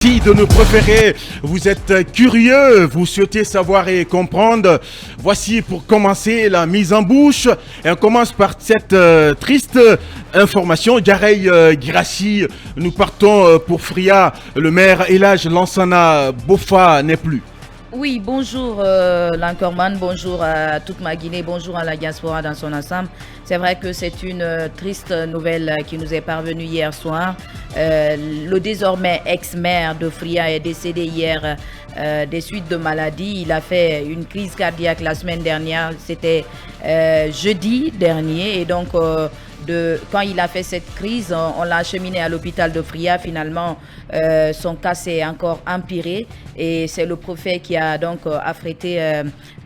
Merci de nous préférer. Vous êtes curieux, vous souhaitez savoir et comprendre. Voici pour commencer la mise en bouche. Et on commence par cette triste information. Gareil Girassi, nous partons pour Fria. Le maire Elhadj Lansana Boffa n'est plus. Oui, bonjour Lankorman, bonjour à toute ma Guinée, bonjour à la diaspora dans son ensemble. C'est vrai que c'est une triste nouvelle qui nous est parvenue hier soir. Le désormais ex-maire de Fria est décédé hier des suites de maladie. Il a fait une crise cardiaque la semaine dernière, c'était jeudi dernier et donc quand il a fait cette crise, on l'a acheminé à l'hôpital de Fria. Finalement, son cas s'est encore empiré et c'est le préfet qui a donc affrété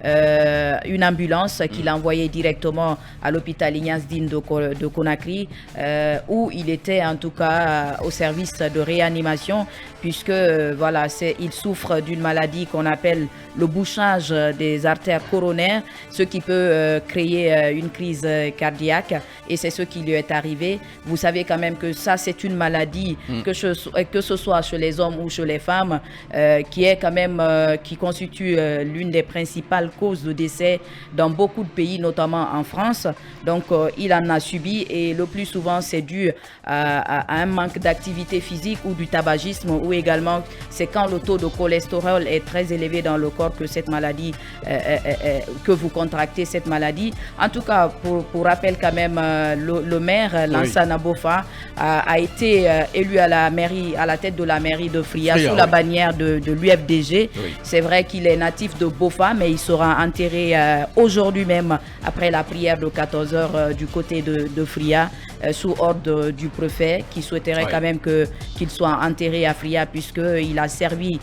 une ambulance qu'il a envoyée directement à l'hôpital Ignace Dine de Conakry où il était en tout cas au service de réanimation puisque voilà, il souffre d'une maladie qu'on appelle le bouchage des artères coronaires, ce qui peut créer une crise cardiaque et c'est ce qui lui est arrivé. Vous savez quand même que ça c'est une maladie que ce soit chez les hommes ou chez les femmes qui constitue l'une des principales causes de décès dans beaucoup de pays, notamment en France. Donc il en a subi et le plus souvent c'est dû à un manque d'activité physique ou du tabagisme ou également c'est quand le taux de cholestérol est très élevé dans le corps que cette maladie, que vous contractez cette maladie. En tout cas, pour rappel quand même, le maire Lansana Boffa a été élu à la tête de la mairie de Fria sous la bannière de l'UFDG. Oui. C'est vrai qu'il est natif de Boffa, mais il sera enterré aujourd'hui même après la prière de 14h du côté de Fria sous ordre du préfet qui souhaiterait quand même qu'il soit enterré à Fria puisqu'il a servi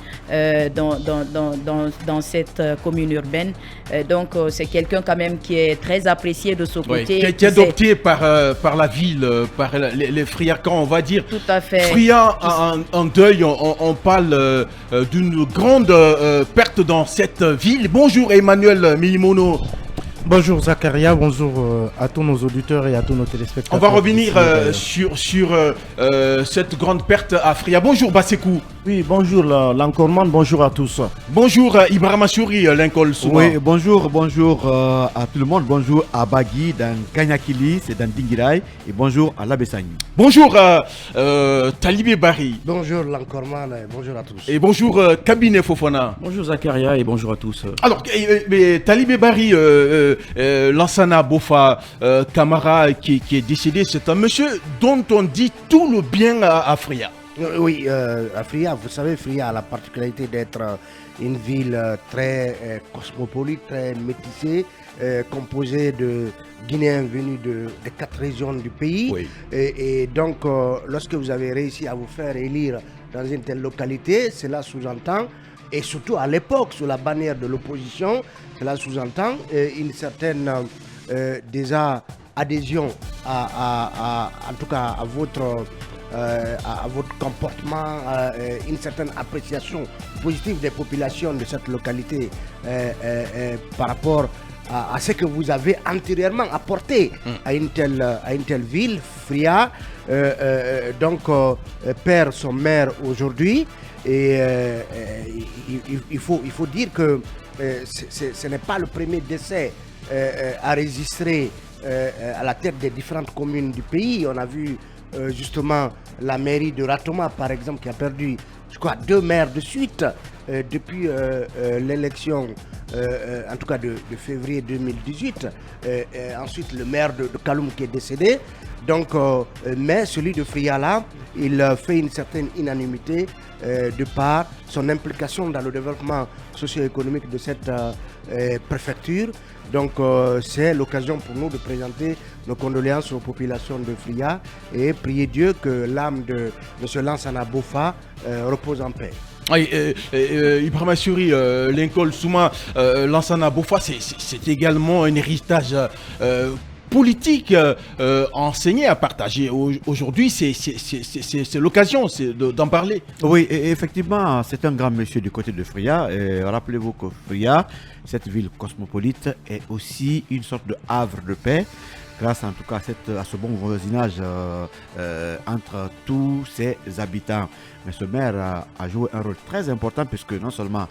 dans cette commune urbaine. Donc c'est quelqu'un quand même qui est très apprécié de ce côté. Qui est adopté par la ville, par les Friarcans, on va dire. Tout à fait. Fria en deuil, on parle d'une grande perte dans cette ville. Bonjour Emmanuel Milimono. Bonjour Zakaria, bonjour à tous nos auditeurs et à tous nos téléspectateurs. On va revenir sur cette grande perte à Fria. Bonjour Basekou. Oui, bonjour Lankorman, bonjour à tous. Bonjour Ibrahima Chouri, Linkol Souma. Oui, bonjour à tout le monde. Bonjour à Bagui, dans Kanyakili, c'est dans Dingirai. Et bonjour à Labessani. Bonjour Talibé Bari. Bonjour Lankorman, bonjour à tous. Et bonjour Cabinet Fofana. Bonjour Zakaria et bonjour à tous. Alors, Talibé Bari, Lansana Boffa Camara qui est décédé, c'est un monsieur dont on dit tout le bien à Fria. Oui, à Fria, vous savez, Fria a la particularité d'être une ville très cosmopolite, très métissée, composée de Guinéens venus des 4 régions du pays. Oui. Et donc, lorsque vous avez réussi à vous faire élire dans une telle localité, cela sous-entend, et surtout à l'époque, sous la bannière de l'opposition, cela sous-entend une certaine déjà adhésion en tout cas à votre comportement, une certaine appréciation positive des populations de cette localité par rapport à ce que vous avez antérieurement apporté à une telle ville. Fria perd son maire aujourd'hui et il faut dire que ce n'est pas le premier décès à enregistrer à la tête des différentes communes du pays. On a vu justement la mairie de Ratoma par exemple qui a perdu je crois 2 maires de suite depuis l'élection en tout cas de février 2018. Ensuite le maire de Kaloum qui est décédé. Donc mais celui de Fria là, il fait une certaine unanimité de par son implication dans le développement socio-économique de cette préfecture. Donc c'est l'occasion pour nous de présenter nos condoléances aux populations de Fria et prier Dieu que l'âme de M. Lansana Boffa repose en paix. Ibrahima Chouri, Linkol Souma, Lansana Boffa, c'est également un héritage politique enseigné à partager. Aujourd'hui, c'est l'occasion d'en parler. Oui, et effectivement, c'est un grand monsieur du côté de Fria. Rappelez-vous que Fria, cette ville cosmopolite, est aussi une sorte de havre de paix. grâce en tout cas à ce bon voisinage entre tous ses habitants. Mais ce maire a joué un rôle très important puisque non seulement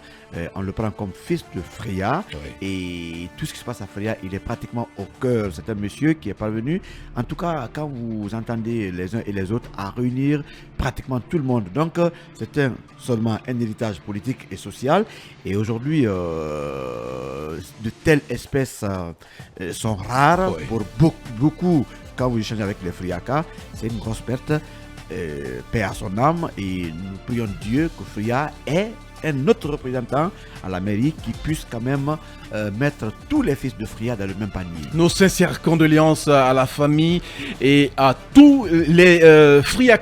on le prend comme fils de Freya, et tout ce qui se passe à Freya, il est pratiquement au cœur. C'est un monsieur qui est parvenu, en tout cas quand vous entendez les uns et les autres, à réunir pratiquement tout le monde. Donc c'est seulement un héritage politique et social. Et aujourd'hui, de telles espèces sont rares pour beaucoup. Quand vous échangez avec les Friaka, c'est une grosse perte. Paix à son âme, et nous prions Dieu que Freya ait un autre représentant à la mairie qui puisse quand même mettre tous les fils de Freya dans le même panier. Nos sincères condoléances à la famille et à tous les Freya